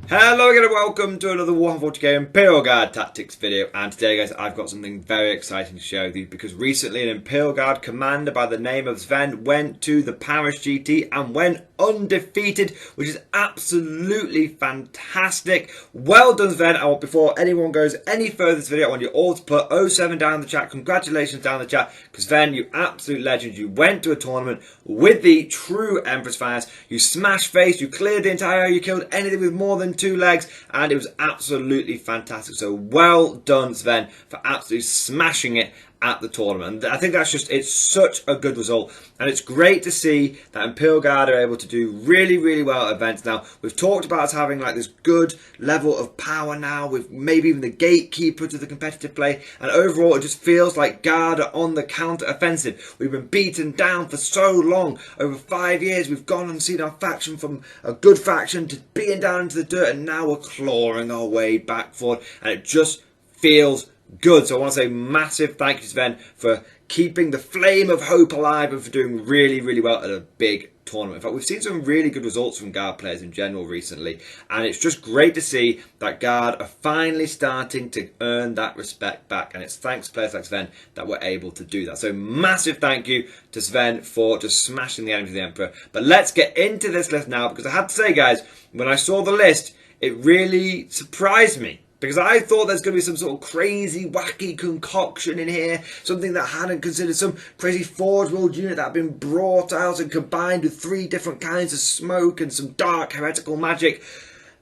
Hello again and welcome to another Warhammer 40k Imperial Guard Tactics video, and today guys I've got something very exciting to share with you because recently an Imperial Guard commander by the name of Sven went to the Paris GT and went undefeated, which is absolutely fantastic. Well done Sven. Before anyone goes any further in this video, I want you all to put 07 down in the chat. Congratulations down in the chat, because Sven, you absolute legend. You went to a tournament with the true Empress fires, you smashed face, you cleared the entire area, you killed anything with more than 2 legs, and it was absolutely fantastic. So well done Sven for absolutely smashing it at the tournament. I think it's such a good result, and it's great to see that Imperial Guard are able to do really well at events. Now we've talked about us having like this good level of power now, with maybe even the gatekeeper to the competitive play, and overall it just feels like Guard are on the counter offensive. We've been beaten down for so long. Over 5 years we've gone and seen our faction from a good faction to being down into the dirt, and now we're clawing our way back forward, and it just feels good. So I want to say massive thank you to Sven for keeping the flame of hope alive and for doing really well at a big tournament. In fact, we've seen some really good results from Guard players in general recently, and it's just great to see that Guard are finally starting to earn that respect back, and it's thanks to players like Sven that we're able to do that. So massive thank you to Sven for just smashing the enemy of the Emperor. But let's get into this list now, because I have to say guys, when I saw the list it really surprised me, because I thought there's going to be some sort of crazy, wacky concoction in here. Something that I hadn't considered. Some crazy Forge World unit that had been brought out and combined with 3 different kinds of smoke and some dark heretical magic.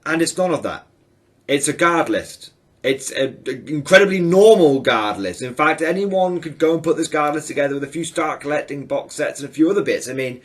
And it's none of that. It's a Guard list. It's an incredibly normal Guard list. In fact, anyone could go and put this Guard list together with a few Start Collecting box sets and a few other bits. I mean,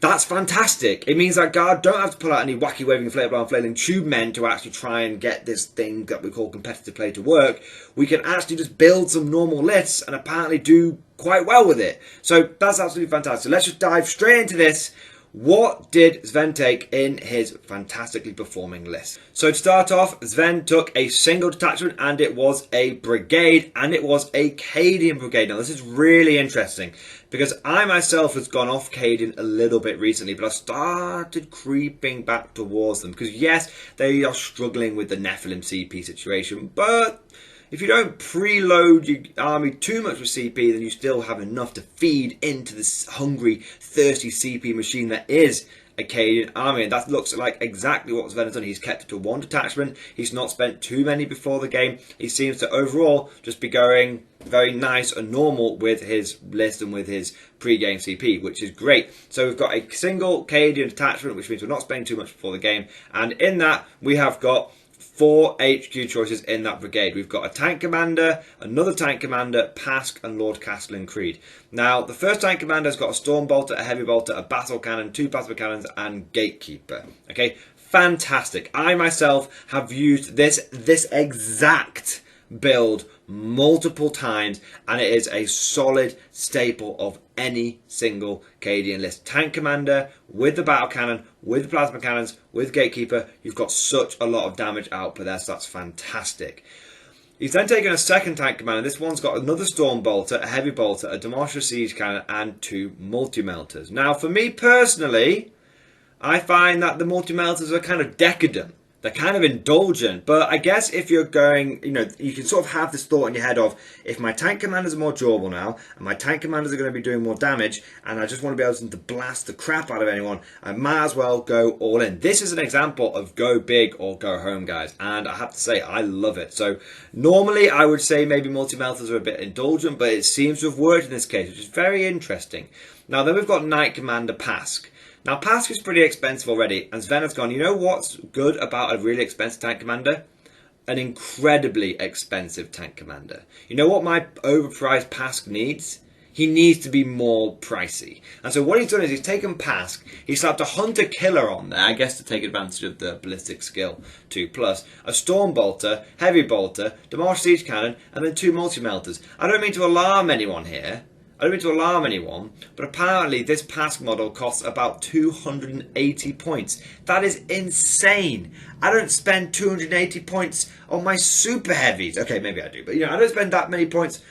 that's fantastic. It means that Guard don't have to pull out any wacky waving inflatable and flailing tube men to actually try and get this thing that we call competitive play to work. We can actually just build some normal lists and apparently do quite well with it. So that's absolutely fantastic. So let's just dive straight into this. What did Sven take in his fantastically performing list? So to start off, Sven took a single detachment, and it was a brigade, and it was a Cadian brigade. Now this is really interesting, because I myself has gone off Cadian a little bit recently, but I started creeping back towards them, because yes, they are struggling with the Nephilim CP situation, but if you don't preload your army too much with CP, then you still have enough to feed into this hungry, thirsty CP machine that is a Cadian army. And that looks like exactly what Sven has done. He's kept it to 1 detachment. He's not spent too many before the game. He seems to overall just be going very nice and normal with his list and with his pre-game CP, which is great. So we've got a single Cadian detachment, which means we're not spending too much before the game. And in that, we have got 4 HQ choices in that brigade. We've got a tank commander, another tank commander, Pask, and Lord Castellan Creed. Now, the first tank commander has got a storm bolter, a heavy bolter, a battle cannon, 2 plasma cannons, and gatekeeper. Okay, fantastic. I myself have used this exact build multiple times, and it is a solid staple of any single Cadian list. Tank commander with the battle cannon, with the plasma cannons, with gatekeeper, you've got such a lot of damage output there, so that's fantastic. He's then taken a second tank commander. This one's got another storm bolter, a heavy bolter, a demolisher siege cannon, and 2 multi-melters. Now for me personally, I find that the multi-melters are kind of decadent. They're kind of indulgent, but I guess if you're going, you can sort of have this thought in your head of, if my tank commanders are more durable now, and my tank commanders are going to be doing more damage, and I just want to be able to blast the crap out of anyone, I might as well go all in. This is an example of go big or go home, guys, and I have to say, I love it. So normally I would say maybe multi-melters are a bit indulgent, but it seems to have worked in this case, which is very interesting. Now then we've got Knight Commander Pask. Now, Pask is pretty expensive already, and Sven has gone, you know what's good about a really expensive tank commander? An incredibly expensive tank commander. You know what my overpriced Pask needs? He needs to be more pricey. And so what he's done is he's taken Pask, he's slapped a Hunter Killer on there, I guess to take advantage of the ballistic skill 2+, a Storm Bolter, Heavy Bolter, Demolish Siege Cannon, and then 2 multi-melters. I don't mean to alarm anyone here, but apparently this Pask model costs about 280 points. That is insane. I don't spend 280 points on my super heavies. Okay, maybe I do, but I don't spend that many points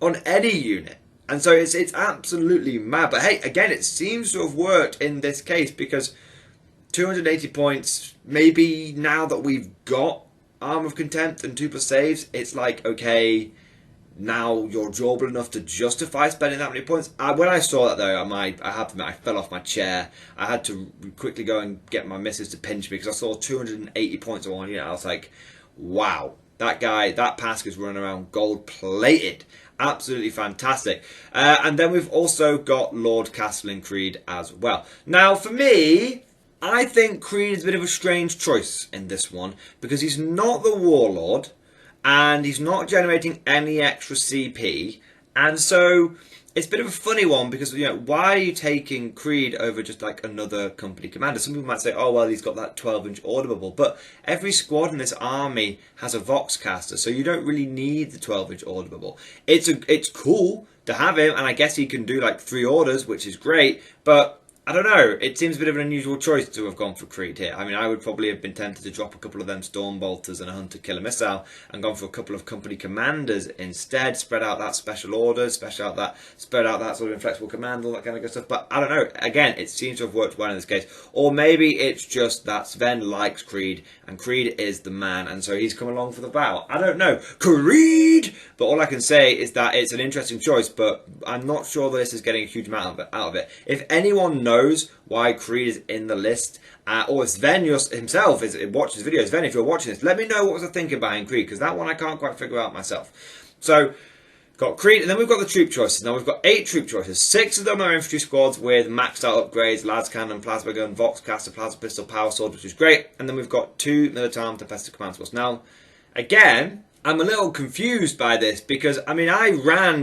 on any unit. And so it's absolutely mad. But hey, again, it seems to have worked in this case, because 280 points. Maybe now that we've got Arm of Contempt and 2+ saves, it's like, okay, now you're durable enough to justify spending that many points. When I saw that though, I have to admit, I fell off my chair. I had to quickly go and get my missus to pinch me because I saw 280 points on one unit. I was like, wow, that guy, that Pask is running around gold plated. Absolutely fantastic. And then we've also got Lord Castellan Creed as well. Now for me, I think Creed is a bit of a strange choice in this one because he's not the Warlord and he's not generating any extra CP, and so it's a bit of a funny one because, you know, why are you taking Creed over just like another company commander? Some people might say, oh well, he's got that 12-inch order bubble, but every squad in this army has a Voxcaster, so you don't really need the 12-inch order bubble. It's cool to have him, and I guess he can do like 3 orders, which is great, but I don't know, it seems a bit of an unusual choice to have gone for Creed here. I mean, I would probably have been tempted to drop a couple of them Stormbolters and a Hunter Killer Missile and gone for a couple of company commanders instead, spread out that special orders, spread out that sort of inflexible command, all that kind of good stuff. But I don't know, again, it seems to have worked well in this case. Or maybe it's just that Sven likes Creed and Creed is the man, and so he's come along for the battle. I don't know. Creed! But all I can say is that it's an interesting choice, but I'm not sure that this is getting a huge amount out of it. If anyone knows why Creed is in the list, or Sven himself watches videos, Sven, if you're watching this, let me know what was the thinking behind Creed, because that one I can't quite figure out myself. So, got Creed, and then we've got the troop choices. Now we've got 8 troop choices. 6 of them are infantry squads with maxed out upgrades, Lads Cannon, Plasma Gun, Voxcaster, Plasma Pistol, Power Sword, which is great. And then we've got 2 Militarum Defensive Command Squads. Now, again, I'm a little confused by this because, I mean,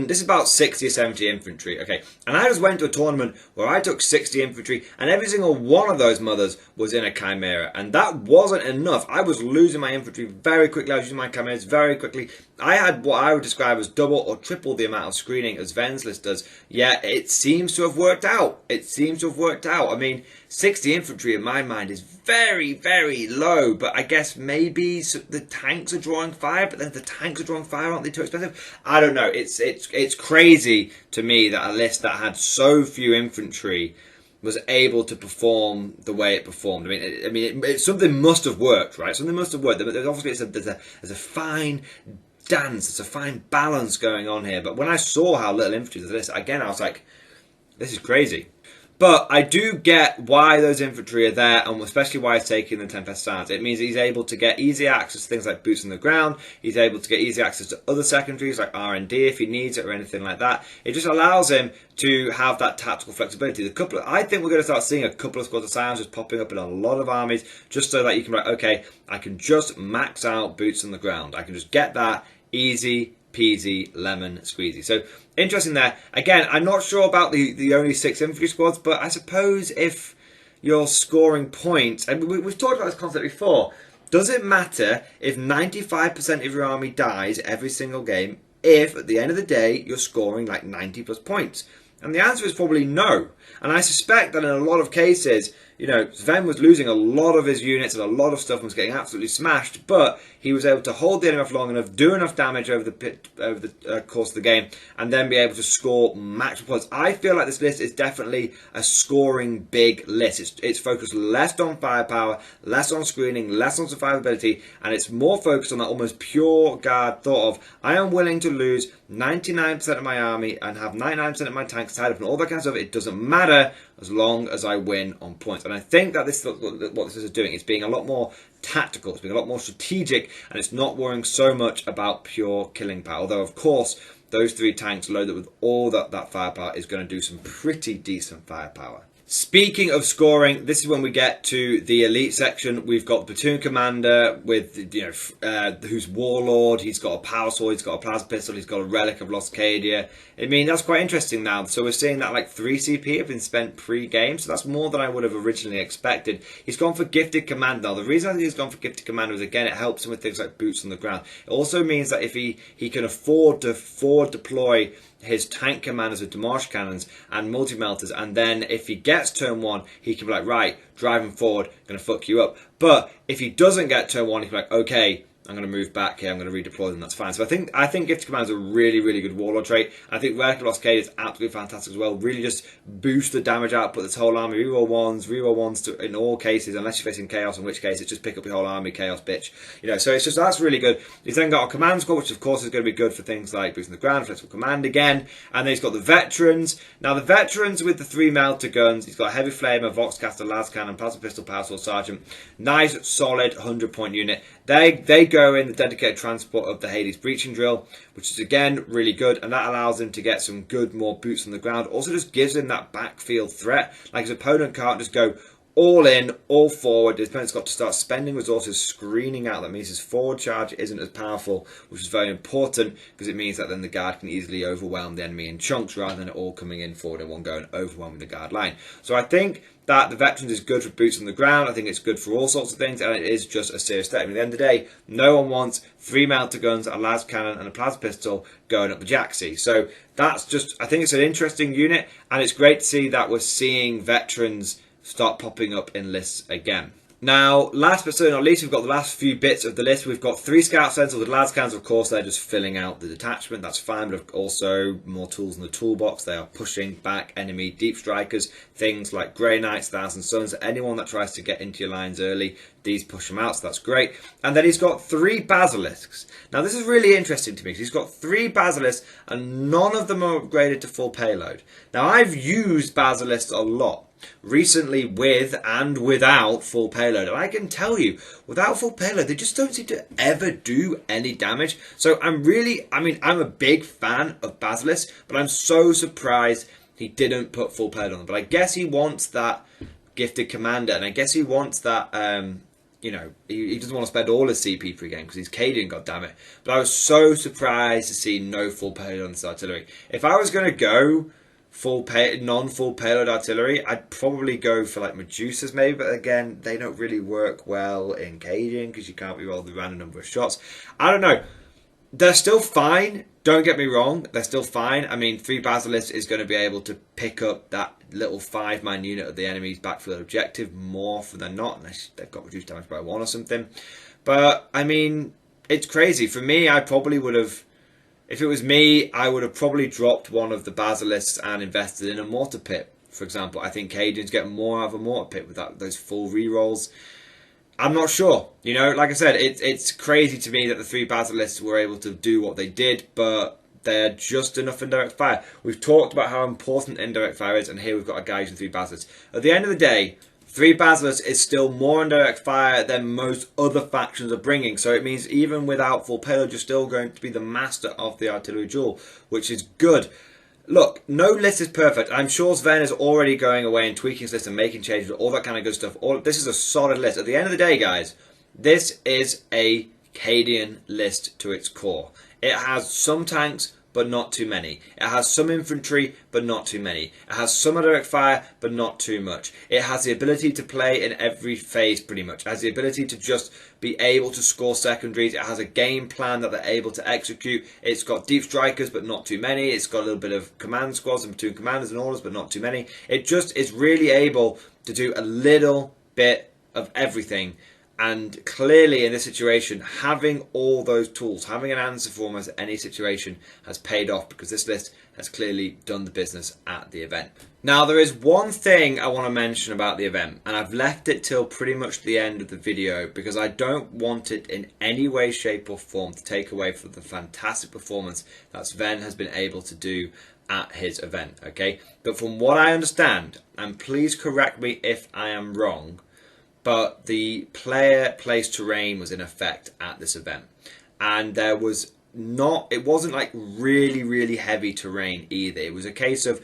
this is about 60 or 70 infantry, okay, and I just went to a tournament where I took 60 infantry and every single one of those mothers was in a Chimera, and that wasn't enough. I was losing my infantry very quickly, I was using my Chimeras very quickly. I had what I would describe as double or triple the amount of screening as Sven's list does, yet it seems to have worked out. It seems to have worked out. I mean, 60 infantry in my mind is very, very low, but I guess maybe the tanks are drawing fire, but then the tanks are drawing fire, aren't they too expensive? I don't know. It's crazy to me that a list that had so few infantry was able to perform the way it performed. I mean, something must have worked, right? Something must have worked. There's obviously there's a fine dance, there's a fine balance going on here. But when I saw how little infantry there's this, again, I was like, this is crazy. But I do get why those infantry are there, and especially why he's taking the Tempest Sands. It means he's able to get easy access to things like boots on the ground. He's able to get easy access to other secondaries like R&D if he needs it or anything like that. It just allows him to have that tactical flexibility. I think we're going to start seeing a couple of squads of Scions just popping up in a lot of armies, just so that you can be like, okay, I can just max out boots on the ground. I can just get that easy peasy lemon squeezy. So interesting there. Again, I'm not sure about the only 6 infantry squads, but I suppose if you're scoring points, and we've talked about this concept before, does it matter if 95% of your army dies every single game if at the end of the day you're scoring like 90 plus points? And the answer is probably no. And I suspect that in a lot of cases, you know, Sven was losing a lot of his units and a lot of stuff and was getting absolutely smashed, but he was able to hold the enemy off long enough, do enough damage over the course of the game, and then be able to score maximum points. I feel like this list is definitely a scoring big list. It's focused less on firepower, less on screening, less on survivability, and it's more focused on that almost pure guard thought of, I am willing to lose 99% of my army and have 99% of my tanks tied up and all that kind of stuff. It doesn't matter as long as I win on points. And I think that this is what this is doing. It's being a lot more tactical, it's being a lot more strategic, and it's not worrying so much about pure killing power. Although, of course, those 3 tanks loaded with all that firepower is going to do some pretty decent firepower. Speaking of scoring, this is when we get to the elite section. We've got the platoon commander with, who's warlord. He's got a power sword, he's got a plasma pistol, he's got a relic of Lost Cadia. I mean, that's quite interesting now. So we're seeing that like 3 CP have been spent pre-game, so that's more than I would have originally expected. He's gone for gifted command. Now, the reason I think he's gone for gifted commander is, again, it helps him with things like boots on the ground. It also means that if he can afford to forward deploy his tank commanders with demolish cannons and multi-melters, and then if he gets turn 1, he can be like, right, driving forward, gonna fuck you up. But if he doesn't get turn 1, he can be like, okay, I'm going to move back here. I'm going to redeploy them. That's fine. So I think Gifted Command is a really, really good Warlord trait. I think Radical Blockade is absolutely fantastic as well. Really just boost the damage output. This whole army, reroll ones in all cases, unless you're facing Chaos, in which case it's just pick up your whole army, Chaos, bitch. You know, so it's just, that's really good. He's then got a Command Squad, which of course is going to be good for things like boosting the ground, flexible command again. And then he's got the Veterans. Now the Veterans with the 3 melter guns, he's got a Heavy Flamer, Voxcaster, Las Cannon, Plasma Pistol, Power Sword Sergeant. Nice, solid 100-point unit. They go in the dedicated transport of the Hades Breaching Drill, which is again really good, and that allows him to get some good more boots on the ground. Also just gives him that backfield threat. Like his opponent can't just go all in, all forward. His opponent's got to start spending resources screening out. That means his forward charge isn't as powerful, which is very important because it means that then the guard can easily overwhelm the enemy in chunks rather than it all coming in forward in one go and overwhelming the guard line. So I think that the Veterans is good for boots on the ground. I think it's good for all sorts of things, and it is just a serious threat. I mean, at the end of the day, no one wants 3 melter guns, a las cannon, and a plasma pistol going up the jacksie. So that's just, I think it's an interesting unit, and it's great to see that we're seeing Veterans start popping up in lists again. Now, last but certainly not least, we've got the last few bits of the list. We've got 3 Scout Sentinels with Lascans, of course, they're just filling out the detachment, that's fine, but also more tools in the toolbox. They are pushing back enemy deep strikers, things like Grey Knights, Thousand Suns, anyone that tries to get into your lines early, these push them out, so that's great. And then he's got 3 Basilisks. Now, this is really interesting to me, because he's got 3 Basilisks, and none of them are upgraded to full payload. Now, I've used Basilisks a lot recently with and without full payload, and I can tell you, without full payload they just don't seem to ever do any damage. So I'm a big fan of Basilisk, but I'm so surprised he didn't put full payload on them. But I guess he wants that gifted commander, and I guess he wants that you know, he doesn't want to spend all his CP per game because he's Cadian, goddammit. But I was so surprised to see no full payload on this artillery. If I was going to go non-full payload artillery, I'd probably go for like Medusas maybe, but again, they don't really work well in Cadian because you can't reroll the random number of shots. I don't know. They're still fine. Don't get me wrong. They're still fine. I mean, 3 Basilisk is going to be able to pick up that little 5-man unit of the enemy's backfield objective more often than not, unless they've got reduced damage by 1 or something. But, I mean, it's crazy. For me, I probably would have... If it was me, I would have probably dropped one of the Basilisks and invested in a mortar pit, for example. I think Cadians get more out of a mortar pit with those full rerolls. I'm not sure. You know, like I said, it's crazy to me that the 3 Basilisks were able to do what they did, but they're just enough indirect fire. We've talked about how important indirect fire is, and here we've got a guy using 3 Basilisks. At the end of the day, 3 Basilisks is still more indirect fire than most other factions are bringing. So it means even without full payload, you're still going to be the master of the artillery duel, which is good. Look, no list is perfect. I'm sure Sven is already going away and tweaking his list and making changes, all that kind of good stuff. This is a solid list. At the end of the day, guys, this is a Cadian list to its core. It has some tanks, but not too many. It has some infantry, but not too many. It has some direct fire, but not too much. It has the ability to play in every phase, pretty much. It has the ability to just be able to score secondaries. It has a game plan that they're able to execute. It's got deep strikers, but not too many. It's got a little bit of command squads and platoon commanders and orders, but not too many. It just is really able to do a little bit of everything. And clearly in this situation, having all those tools, having an answer for almost any situation has paid off, because this list has clearly done the business at the event. Now, there is one thing I want to mention about the event, and I've left it till pretty much the end of the video because I don't want it in any way, shape or form to take away from the fantastic performance that Sven has been able to do at his event, okay? But from what I understand, and please correct me if I am wrong, but the player placed terrain was in effect at this event, and there was not, it wasn't like really heavy terrain either. It was a case of a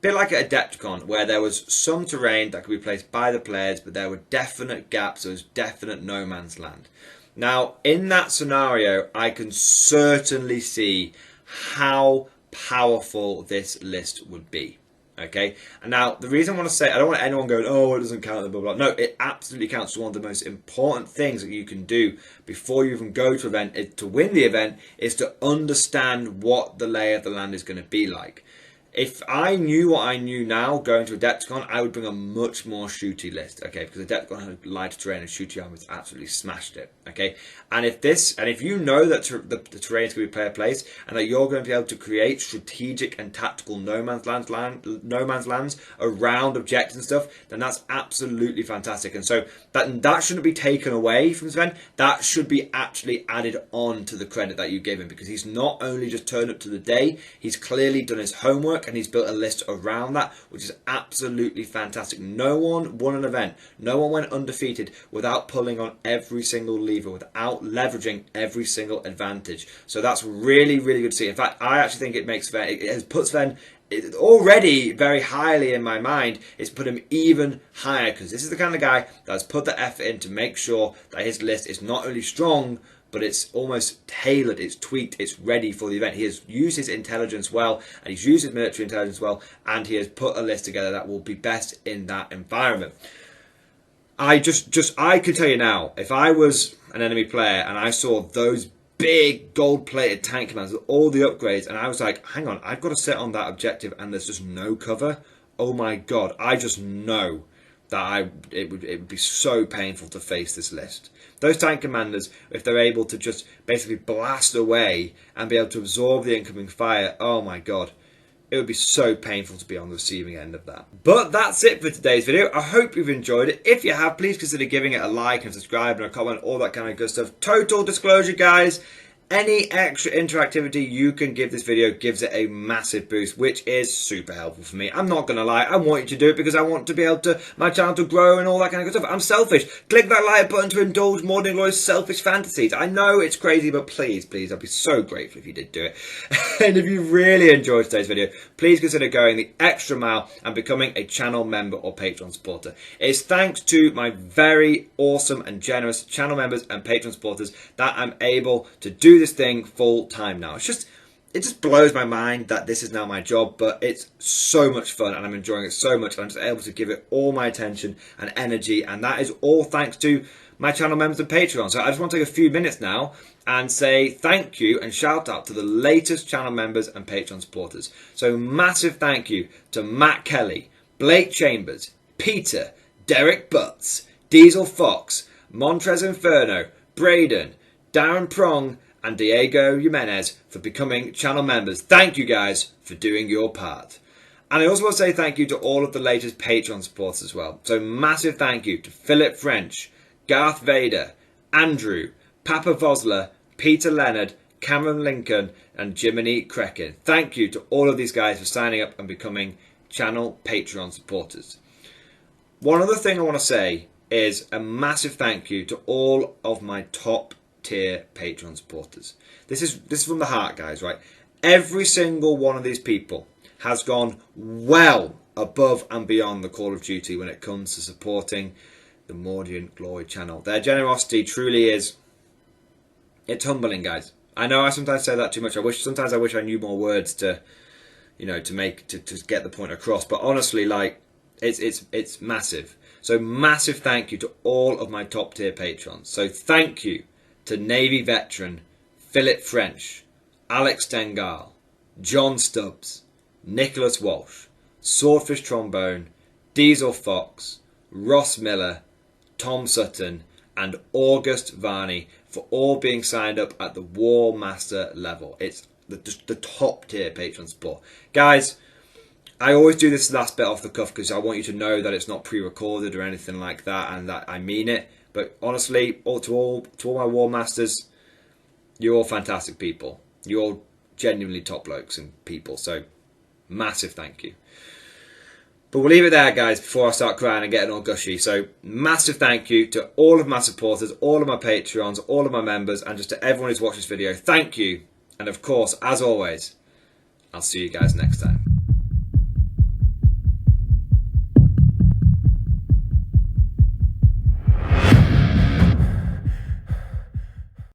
bit like at Adepticon, where there was some terrain that could be placed by the players, but there were definite gaps. There was definite no man's land. Now, in that scenario, I can certainly see how powerful this list would be. Okay, and now the reason I want to say, I don't want anyone going, oh, it doesn't count, blah, blah, blah. No, it absolutely counts. One of the most important things that you can do before you even go to an event, to win the event, is to understand what the lay of the land is going to be like. If I knew what I knew now going to Adepticon, I would bring a much more shooty list, okay? Because Adepticon had lighter terrain and shooty armors absolutely smashed it, okay? And if you know that the terrain is going to be player place and that you're going to be able to create strategic and tactical no man's lands around objectives and stuff, then that's absolutely fantastic. And so that shouldn't be taken away from Sven. That should be actually added on to the credit that you give him, because he's not only just turned up to the day, he's clearly done his homework and he's built a list around that, which is absolutely fantastic. No one won an event, no one went undefeated without pulling on every single lever, without leveraging every single advantage. So that's really, really good to see. In fact, I actually think it makes Sven, it has put Sven already very highly in my mind. It's put him even higher, because this is the kind of guy that has put the effort in to make sure that his list is not only strong, but it's almost tailored, it's tweaked, it's ready for the event. He has used his intelligence well, and he's used his military intelligence well, and he has put a list together that will be best in that environment. I can tell you now, if I was an enemy player and I saw those big gold-plated tank commands with all the upgrades, and I was like, hang on, I've got to sit on that objective and there's just no cover, oh my god, I just know that it would be so painful to face this list. Those tank commanders, if they're able to just basically blast away and be able to absorb the incoming fire, oh my god, it would be so painful to be on the receiving end of that. But that's it for today's video. I hope you've enjoyed it. If you have, please consider giving it a like and subscribe and a comment, all that kind of good stuff. Total disclosure, guys, any extra interactivity you can give this video gives it a massive boost, which is super helpful for me. I'm not going to lie, I want you to do it because I want to be able to, my channel to grow and all that kind of good stuff. I'm selfish. Click that like button to indulge Mordianglory's selfish fantasies. I know it's crazy, but please, please, I'd be so grateful if you did do it. And if you really enjoyed today's video, please consider going the extra mile and becoming a channel member or Patreon supporter. It's thanks to my very awesome and generous channel members and Patreon supporters that I'm able to do this thing full time now. It just blows my mind that this is now my job, but it's so much fun and I'm enjoying it so much, and I'm just able to give it all my attention and energy, and that is all thanks to my channel members and Patreon. So I just want to take a few minutes now and say thank you and shout out to the latest channel members and Patreon supporters. So massive thank you to Matt Kelly, Blake Chambers, Peter, Derek Butts, Diesel Fox, Montrez Inferno, Braden, Darren Prong, and Diego Jimenez for becoming channel members. Thank you guys for doing your part. And I also want to say thank you to all of the latest Patreon supporters as well. So massive thank you to Philip French, Garth Vader, Andrew, Papa Vosler, Peter Leonard, Cameron Lincoln, and Jiminy Krekin. Thank you to all of these guys for signing up and becoming channel Patreon supporters. One other thing I want to say is a massive thank you to all of my top tier Patreon supporters. This is from the heart, guys, right? Every single one of these people has gone well above and beyond the call of duty when it comes to supporting the Mordian Glory channel. Their generosity truly is, it's humbling, guys. I know I sometimes say that too much. Sometimes I wish I knew more words to, you know, to get the point across. But honestly, like, it's massive. So massive thank you to all of my top tier patrons. So thank you to Navy veteran Philip French, Alex Dengal, John Stubbs, Nicholas Walsh, Swordfish Trombone, Diesel Fox, Ross Miller, Tom Sutton, and August Varney for all being signed up at the War Master level. It's the top tier patron support. Guys, I always do this last bit off the cuff because I want you to know that it's not pre-recorded or anything like that, and that I mean it. But honestly, to all my War Masters, you're all fantastic people. You're all genuinely top blokes and people. So massive thank you. But we'll leave it there, guys, before I start crying and getting all gushy. So massive thank you to all of my supporters, all of my Patreons, all of my members, and just to everyone who's watched this video. Thank you. And of course, as always, I'll see you guys next time.